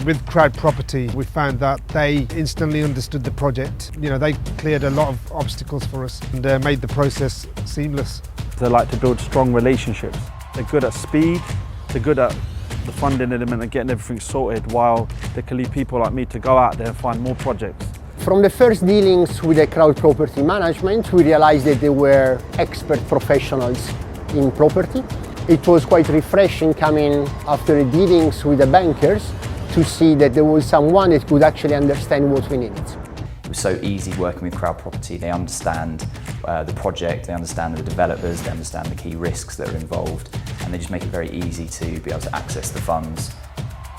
With CrowdProperty, we found that they instantly understood the project. They cleared a lot of obstacles for us and made the process seamless. They like to build strong relationships. They're good at speed, they're good at the funding element and getting everything sorted, while they can leave people like me to go out there and find more projects. From the first dealings with the CrowdProperty management, we realized that they were expert professionals in property. It was quite refreshing coming after the dealings with the bankers to see that there was someone that could actually understand what we needed. It was so easy working with CrowdProperty. They understand the project, they understand the developers, they understand the key risks that are involved, and they just make it very easy to be able to access the funds.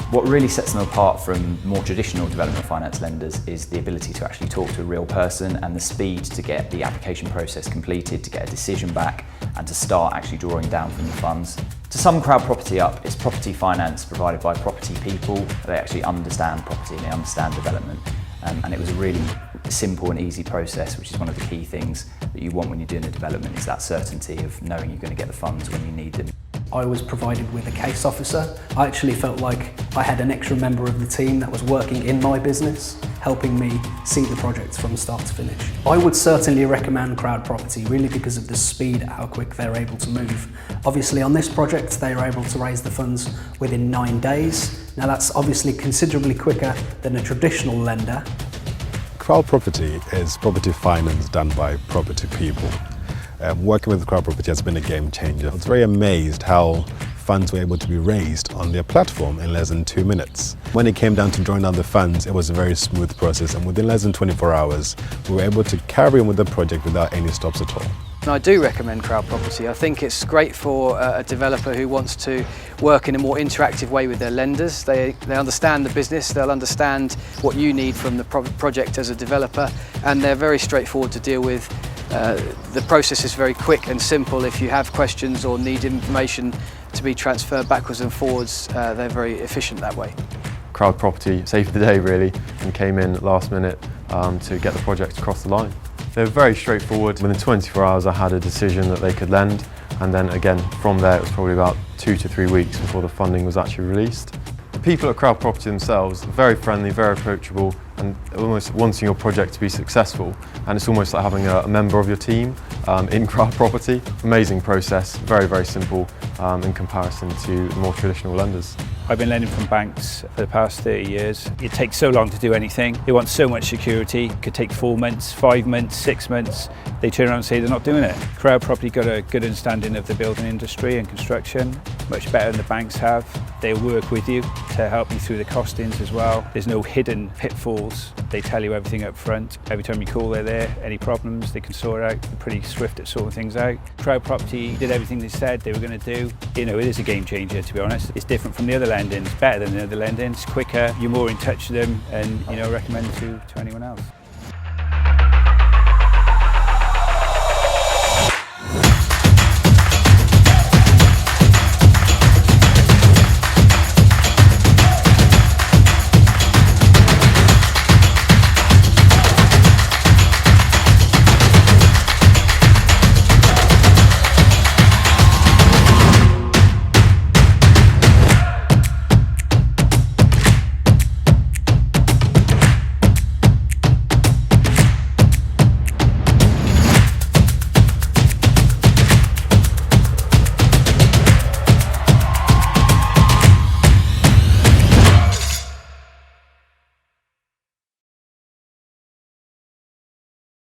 What really sets them apart from more traditional development finance lenders is the ability to actually talk to a real person and the speed to get the application process completed, to get a decision back and to start actually drawing down from the funds. To sum CrowdProperty up, it's property finance provided by property people. They actually understand property and they understand development. And it was a really simple and easy process, which is one of the key things that you want when you're doing a development, is that certainty of knowing you're going to get the funds when you need them. I was provided with a case officer. I actually felt like I had an extra member of the team that was working in my business, helping me see the project from start to finish. I would certainly recommend CrowdProperty, really because of the speed at how quick they're able to move. Obviously on this project they were able to raise the funds within 9 days. Now that's obviously considerably quicker than a traditional lender. CrowdProperty is property finance done by property people. Working with CrowdProperty has been a game changer. I was very amazed how funds were able to be raised on their platform in less than 2 minutes. When it came down to drawing down the funds, it was a very smooth process, and within less than 24 hours, we were able to carry on with the project without any stops at all. I do recommend CrowdProperty. I think it's great for a developer who wants to work in a more interactive way with their lenders. They understand the business, they'll understand what you need from the project as a developer, and they're very straightforward to deal with. The process is very quick and simple. If you have questions or need information to be transferred backwards and forwards, they're very efficient that way. CrowdProperty saved the day really and came in last minute to get the project across the line. They were very straightforward. Within 24 hours I had a decision that they could lend, and then again from there it was probably about 2 to 3 weeks before the funding was actually released. The people at CrowdProperty themselves are very friendly, very approachable, and almost wanting your project to be successful, and it's almost like having a member of your team in CrowdProperty. Amazing process, very, very simple in comparison to more traditional lenders. I've been lending from banks for the past 30 years. It takes so long to do anything. They want so much security. It could take 4 months, 5 months, 6 months. They turn around and say they're not doing it. CrowdProperty got a good understanding of the building industry and construction, much better than the banks have. They'll work with you to help you through the costings as well. There's no hidden pitfalls. They tell you everything up front. Every time you call, they're there. Any problems, they can sort out. They're pretty swift at sorting things out. CrowdProperty did everything they said they were going to do. It is a game changer, to be honest. It's different from the other lending. It's better than the other lending. It's quicker. You're more in touch with them, and recommend it to anyone else.